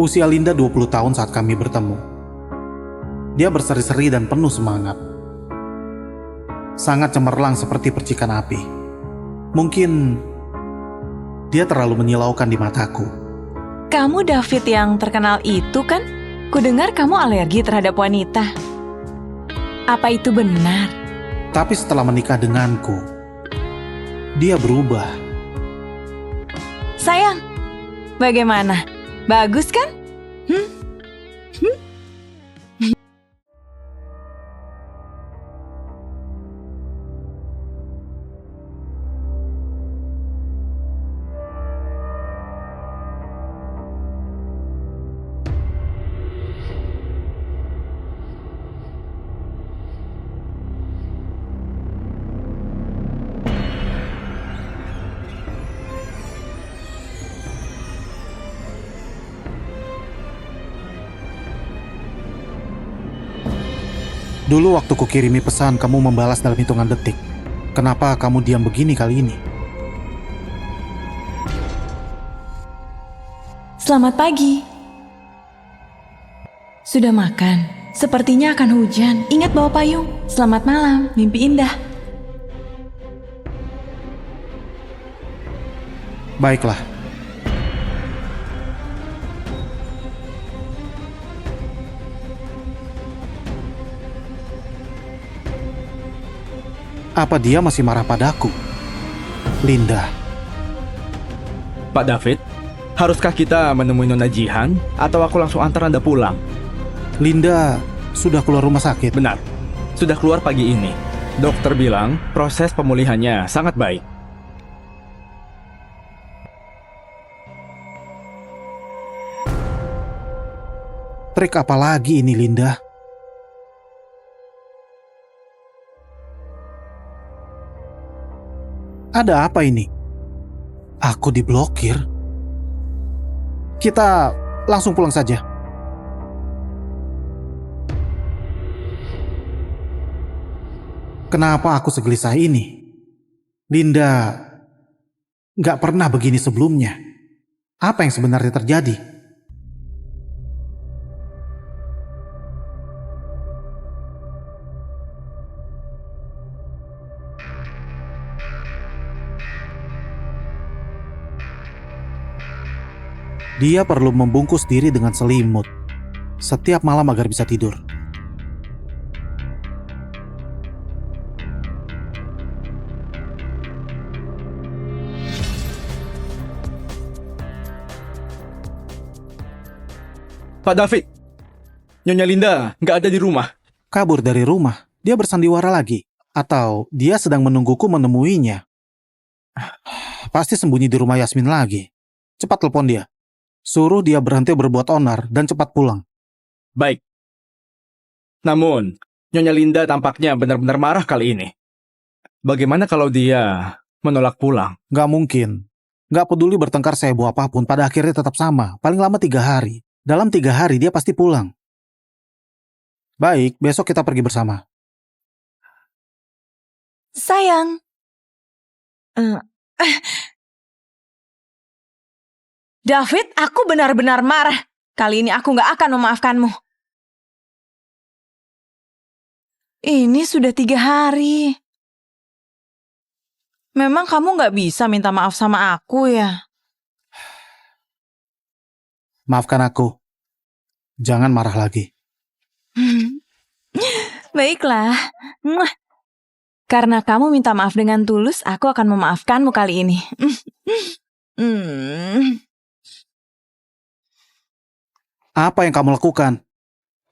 Usia Linda 20 tahun saat kami bertemu. Dia berseri-seri dan penuh semangat. Sangat cemerlang seperti percikan api. Mungkin dia terlalu menyilaukan di mataku. Kamu David yang terkenal itu kan? Kudengar kamu alergi terhadap wanita. Apa itu benar? Tapi setelah menikah denganku, dia berubah. Sayang, bagaimana? Bagus kan? Dulu waktu kukirimi pesan, kamu membalas dalam hitungan detik. Kenapa kamu diam begini kali ini? Selamat pagi. Sudah makan? Sepertinya akan hujan. Ingat bawa payung. Selamat malam, mimpi indah. Baiklah. Apa dia masih marah padaku? Linda. Pak David, haruskah kita menemui Nona Jihan atau aku langsung antar Anda pulang? Linda sudah keluar rumah sakit. Benar, sudah keluar pagi ini. Dokter bilang proses pemulihannya sangat baik. Trik apa lagi ini, Linda? Ada apa ini? Aku diblokir. Kita langsung pulang saja. Kenapa aku segelisah ini? Linda gak pernah begini sebelumnya. Apa yang sebenarnya terjadi? Dia perlu membungkus diri dengan selimut setiap malam agar bisa tidur. Pak David, Nyonya Linda nggak ada di rumah. Kabur dari rumah, dia bersandiwara lagi. Atau dia sedang menungguku menemuinya. Pasti sembunyi di rumah Yasmin lagi. Cepat telepon dia. Suruh dia berhenti berbuat onar dan cepat pulang. Baik. Namun, Nyonya Linda tampaknya benar-benar marah kali ini. Bagaimana kalau dia menolak pulang? Gak mungkin. Gak peduli bertengkar seheboh apapun, pada akhirnya tetap sama. Paling lama 3 hari. Dalam 3 hari dia pasti pulang. Baik, besok kita pergi bersama. Sayang. David, aku benar-benar marah. Kali ini aku gak akan memaafkanmu. Ini sudah 3 hari. Memang kamu gak bisa minta maaf sama aku ya? Maafkan aku. Jangan marah lagi. Baiklah. Muah. Karena kamu minta maaf dengan tulus, aku akan memaafkanmu kali ini. Apa yang kamu lakukan?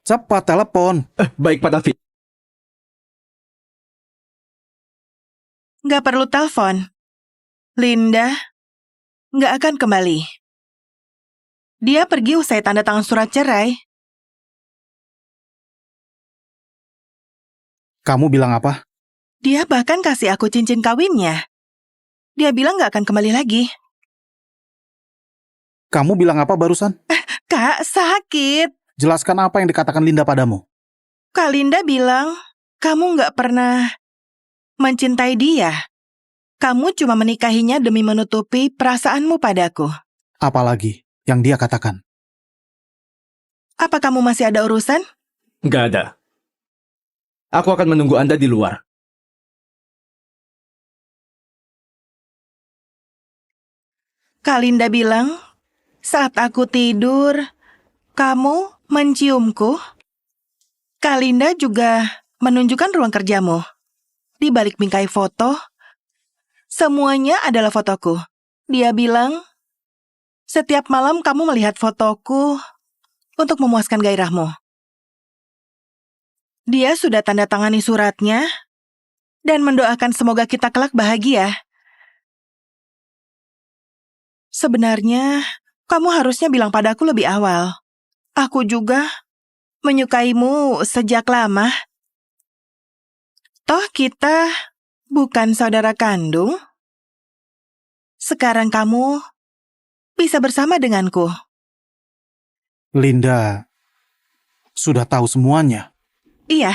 Cepat telepon. Baik Pak David. Nggak perlu telepon. Linda nggak akan kembali. Dia pergi usai tanda tangan surat cerai. Kamu bilang apa? Dia bahkan kasih aku cincin kawinnya. Dia bilang nggak akan kembali lagi. Kamu bilang apa barusan? Kak, sakit. Jelaskan apa yang dikatakan Linda padamu. Kak Linda bilang, kamu nggak pernah mencintai dia. Kamu cuma menikahinya demi menutupi perasaanmu padaku. Apalagi yang dia katakan? Apa kamu masih ada urusan? Nggak ada. Aku akan menunggu Anda di luar. Kak Linda bilang, saat aku tidur, kamu menciumku. Kak Linda juga menunjukkan ruang kerjamu. Di balik bingkai foto, semuanya adalah fotoku. Dia bilang, setiap malam kamu melihat fotoku untuk memuaskan gairahmu. Dia sudah tanda tangani suratnya dan mendoakan semoga kita kelak bahagia. Sebenarnya, kamu harusnya bilang padaku lebih awal. Aku juga menyukaimu sejak lama. Toh kita bukan saudara kandung. Sekarang kamu bisa bersama denganku. Linda sudah tahu semuanya. Iya,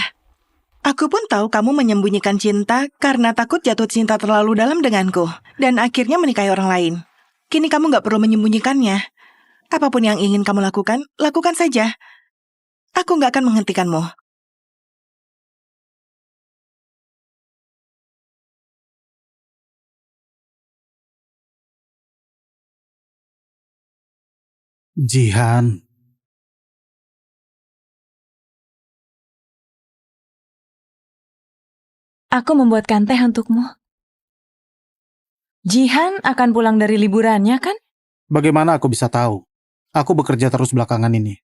aku pun tahu kamu menyembunyikan cinta karena takut jatuh cinta terlalu dalam denganku dan akhirnya menikahi orang lain. Kini kamu gak perlu menyembunyikannya. Apapun yang ingin kamu lakukan, lakukan saja. Aku gak akan menghentikanmu. Jihan, Aku membuatkan teh untukmu. Jihan akan pulang dari liburannya kan? bagaimana aku bisa tahu? Aku bekerja terus belakangan ini.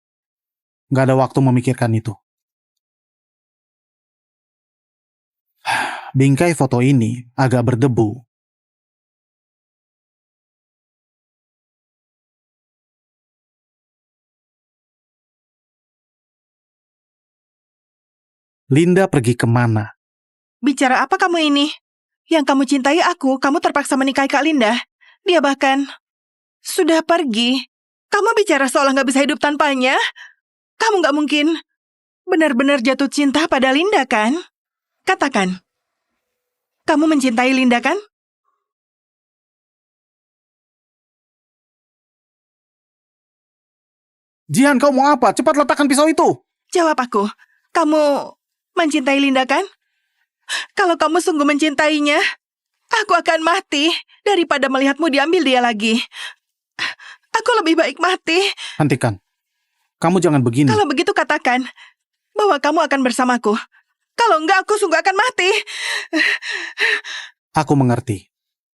Gak ada waktu memikirkan itu. Bingkai foto ini agak berdebu. Linda pergi kemana? Bicara apa kamu ini? Yang kamu cintai aku, kamu terpaksa menikahi Kak Linda. Dia bahkan sudah pergi. Kamu bicara seolah gak bisa hidup tanpanya. Kamu gak mungkin benar-benar jatuh cinta pada Linda, kan? Katakan, kamu mencintai Linda, kan? Jihan, kau mau apa? Cepat letakkan pisau itu. Jawab aku, kamu mencintai Linda, kan? Kalau kamu sungguh mencintainya, aku akan mati daripada melihatmu diambil dia lagi. Aku lebih baik mati. Hentikan. Kamu jangan begini. Kalau begitu katakan bahwa kamu akan bersamaku. Kalau enggak, aku sungguh akan mati. Aku mengerti.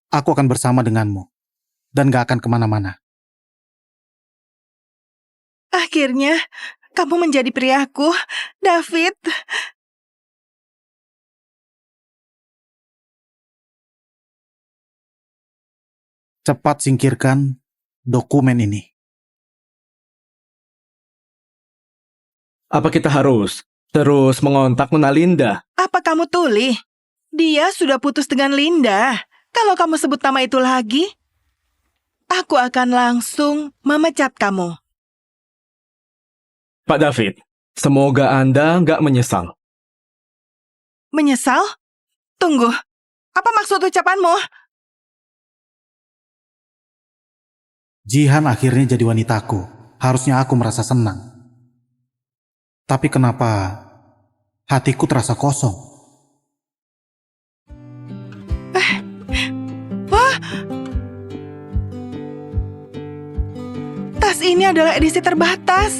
Aku akan bersama denganmu. Dan gak akan kemana-mana. Akhirnya, kamu menjadi priaku, David. Cepat singkirkan dokumen ini. Apa kita harus terus mengontak Nona Linda? Apa kamu tuli? Dia sudah putus dengan Linda. Kalau kamu sebut nama itu lagi, aku akan langsung memecat kamu. Pak David, semoga Anda nggak menyesal. Menyesal? Tunggu, apa maksud ucapanmu? Jihan akhirnya jadi wanitaku. Harusnya aku merasa senang. Tapi kenapa hatiku terasa kosong? Tas ini adalah edisi terbatas.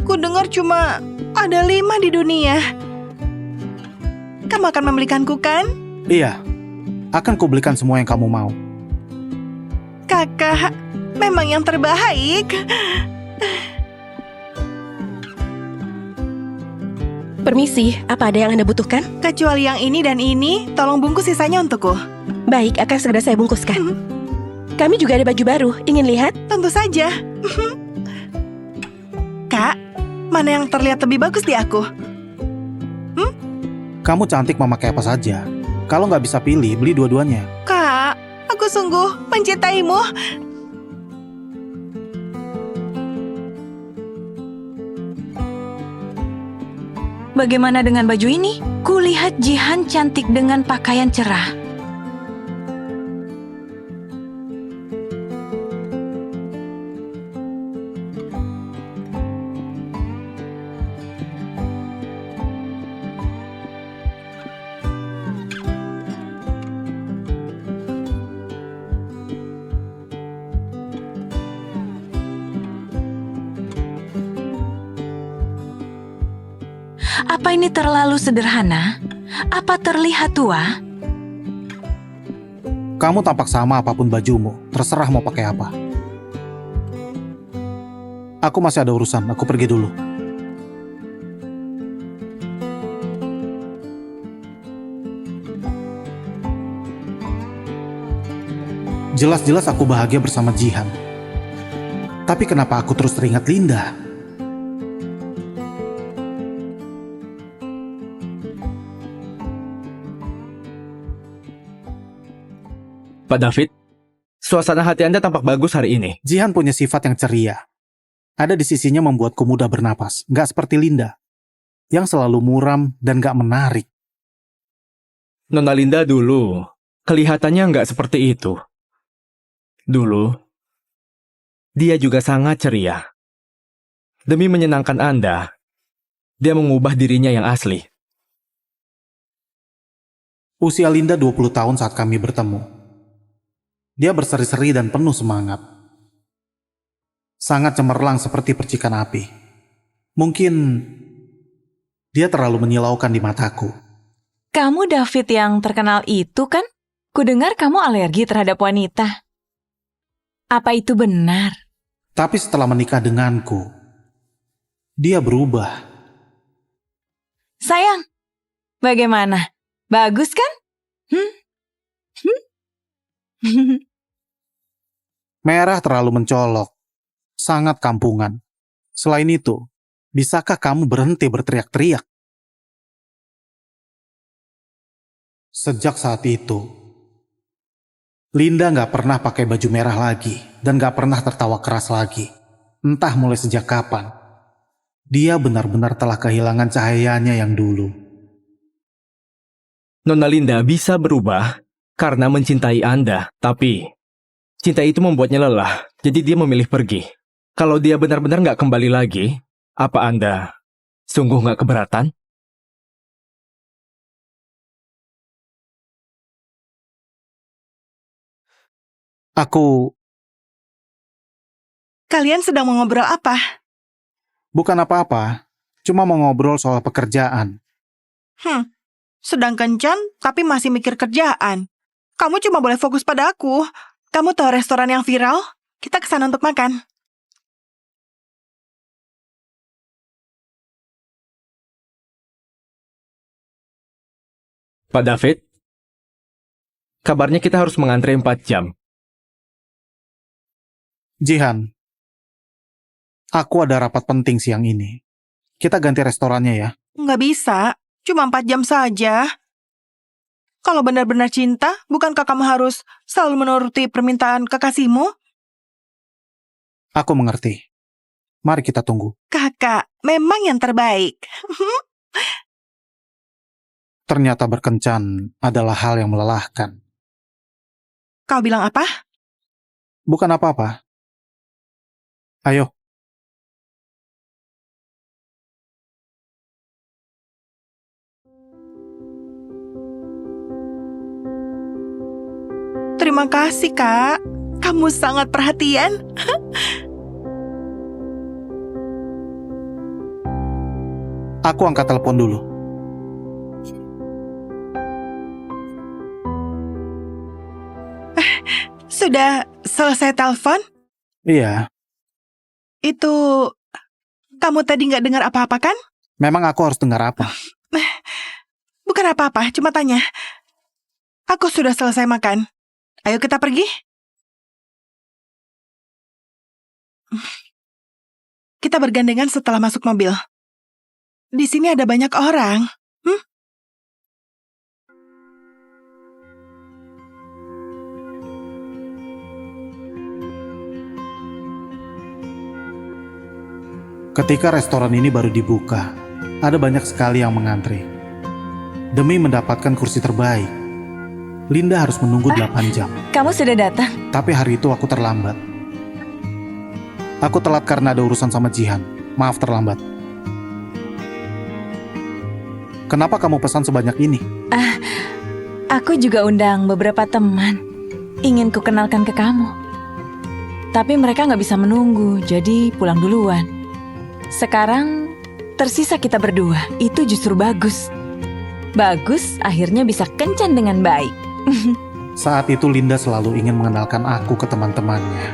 Ku dengar cuma ada 5 di dunia. Kamu akan membelikanku, kan? Iya, akan kubelikan semua yang kamu mau. Kakak, memang yang terbaik. Permisi, apa ada yang Anda butuhkan? Kecuali yang ini dan ini, tolong bungkus sisanya untukku. Baik, akan segera saya bungkuskan. Kami juga ada baju baru, ingin lihat? Tentu saja. Kak, mana yang terlihat lebih bagus di aku? Kamu cantik memakai apa saja. Kalau nggak bisa pilih, beli dua-duanya. Kak, aku sungguh mencintaimu. Bagaimana dengan baju ini? Kulihat Jihan cantik dengan pakaian cerah. Apa ini terlalu sederhana? Apa terlihat tua? Kamu tampak sama apapun bajumu, terserah mau pakai apa. Aku masih ada urusan, aku pergi dulu. Jelas-jelas aku bahagia bersama Jihan. Tapi kenapa aku terus teringat Linda? Pak David, suasana hati Anda tampak bagus hari ini. Jihan punya sifat yang ceria. Ada di sisinya membuatku mudah bernapas, nggak seperti Linda, yang selalu muram dan nggak menarik. Nona Linda dulu, kelihatannya nggak seperti itu. Dulu, dia juga sangat ceria. Demi menyenangkan Anda, dia mengubah dirinya yang asli. Usia Linda 20 tahun saat kami bertemu. Dia berseri-seri dan penuh semangat. Sangat cemerlang seperti percikan api. Mungkin dia terlalu menyilaukan di mataku. Kamu David yang terkenal itu kan? Kudengar kamu alergi terhadap wanita. Apa itu benar? Tapi setelah menikah denganku, dia berubah. Sayang, bagaimana? Bagus kan? Merah terlalu mencolok. Sangat kampungan. Selain itu, bisakah kamu berhenti berteriak-teriak? Sejak saat itu, Linda nggak pernah pakai baju merah lagi dan nggak pernah tertawa keras lagi. Entah mulai sejak kapan, dia benar-benar telah kehilangan cahayanya yang dulu. Nona Linda bisa berubah karena mencintai Anda, tapi cinta itu membuatnya lelah, jadi dia memilih pergi. Kalau dia benar-benar nggak kembali lagi, apa Anda sungguh nggak keberatan? Kalian sedang mau ngobrol apa? Bukan apa-apa, cuma mau ngobrol soal pekerjaan. Sedang kencan, tapi masih mikir kerjaan. Kamu cuma boleh fokus pada aku. Kamu tahu restoran yang viral? Kita ke sana untuk makan. Pak David, kabarnya kita harus mengantre 4 jam. Jihan, aku ada rapat penting siang ini. Kita ganti restorannya ya. Nggak bisa, cuma 4 jam saja. Kalau benar-benar cinta, bukankah kamu harus selalu menuruti permintaan kekasihmu? Aku mengerti. Mari kita tunggu. Kakak, memang yang terbaik. Ternyata berkencan adalah hal yang melelahkan. Kau bilang apa? Bukan apa-apa. Ayo. Terima kasih, Kak. Kamu sangat perhatian. Aku angkat telepon dulu. Sudah selesai telepon? Iya, Itu, kamu tadi nggak dengar apa-apa kan? memang aku harus dengar apa? Bukan apa-apa, cuma tanya. Aku sudah selesai makan. Ayo kita pergi. Kita bergandengan setelah masuk mobil. Di sini ada banyak orang. Ketika restoran ini baru dibuka, ada banyak sekali yang mengantri. Demi mendapatkan kursi terbaik, Linda harus menunggu 8 jam. Kamu sudah datang? Tapi hari itu aku terlambat. Aku telat karena ada urusan sama Jihan. Maaf terlambat. Kenapa kamu pesan sebanyak ini? Aku juga undang beberapa teman. Ingin kukenalkan ke kamu. Tapi mereka nggak bisa menunggu, jadi pulang duluan. Sekarang tersisa kita berdua. Itu justru bagus. Bagus, akhirnya bisa kencan dengan baik. Saat itu Linda selalu ingin mengenalkan aku ke teman-temannya.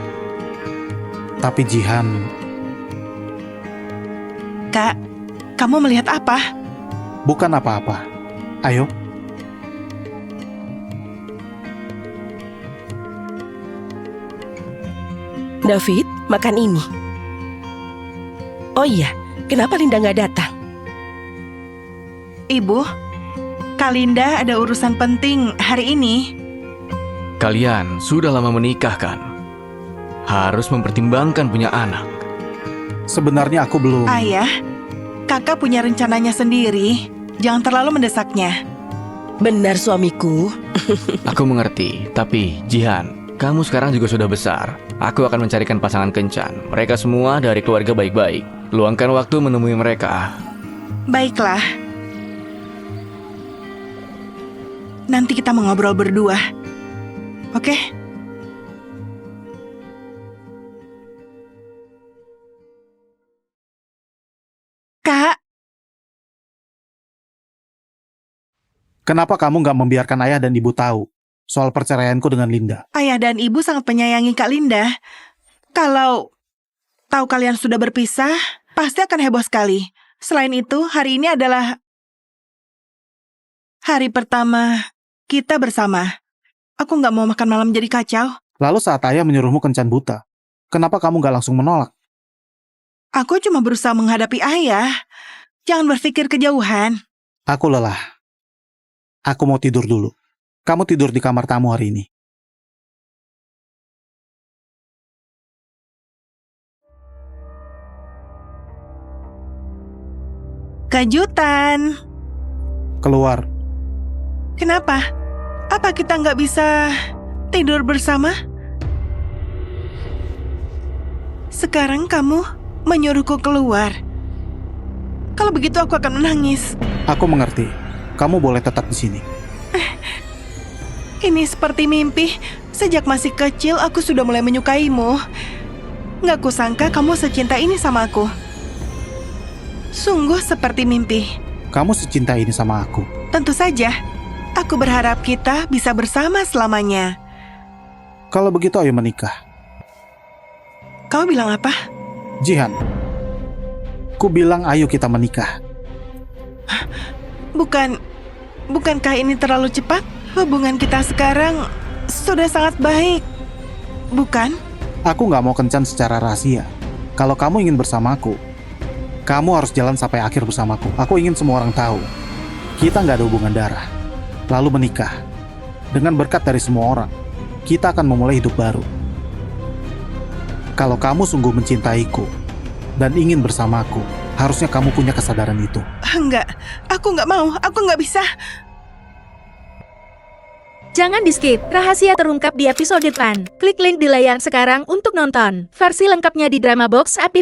Tapi Jihan, Kak, kamu melihat apa? bukan apa-apa. Ayo, David, makan ini. Oh iya, kenapa Linda nggak datang? Ibu, Kak Linda ada urusan penting hari ini. Kalian sudah lama menikah kan? Harus mempertimbangkan punya anak. sebenarnya aku belum. Ayah, kakak punya rencananya sendiri. Jangan terlalu mendesaknya. Benar suamiku. Aku mengerti, tapi Jihan, kamu sekarang juga sudah besar. Aku akan mencarikan pasangan kencan. Mereka semua dari keluarga baik-baik. Luangkan waktu menemui mereka. Baiklah. Nanti kita mengobrol berdua. Oke? Kak, Kenapa kamu nggak membiarkan ayah dan ibu tahu soal perceraianku dengan Linda? ayah dan ibu sangat menyayangi Kak Linda. Kalau tahu kalian sudah berpisah, pasti akan heboh sekali. Selain itu, hari ini adalah hari pertama kita bersama. Aku nggak mau makan malam jadi kacau. Lalu saat ayah menyuruhmu kencan buta, kenapa kamu nggak langsung menolak? Aku cuma berusaha menghadapi ayah. Jangan berpikir kejauhan. Aku lelah. Aku mau tidur dulu. Kamu tidur di kamar tamu hari ini. Kejutan. Keluar. Kenapa? Apa kita nggak bisa tidur bersama? Sekarang kamu menyuruhku keluar. Kalau begitu aku akan menangis. Aku mengerti. Kamu boleh tetap di sini. Ini seperti mimpi. Sejak masih kecil aku sudah mulai menyukaimu. Nggak kusangka kamu secinta ini sama aku. Sungguh seperti mimpi. Kamu secinta ini sama aku. Tentu saja. Aku berharap kita bisa bersama selamanya. Kalau begitu ayo menikah. Kau bilang apa? Jihan, ku bilang ayo kita menikah. Bukankah ini terlalu cepat? Hubungan kita sekarang sudah sangat baik. Bukan? Aku nggak mau kencan secara rahasia. Kalau kamu ingin bersamaku, kamu harus jalan sampai akhir bersamaku. Aku ingin semua orang tahu. Kita nggak ada hubungan darah. Lalu menikah. Dengan berkat dari semua orang, kita akan memulai hidup baru. Kalau kamu sungguh mencintaiku dan ingin bersamaku, harusnya kamu punya kesadaran itu. Enggak, aku nggak mau. Aku nggak bisa. Jangan di-skip, rahasia terungkap di episode depan. Klik link di layar sekarang untuk nonton. Versi lengkapnya di Drama Box app.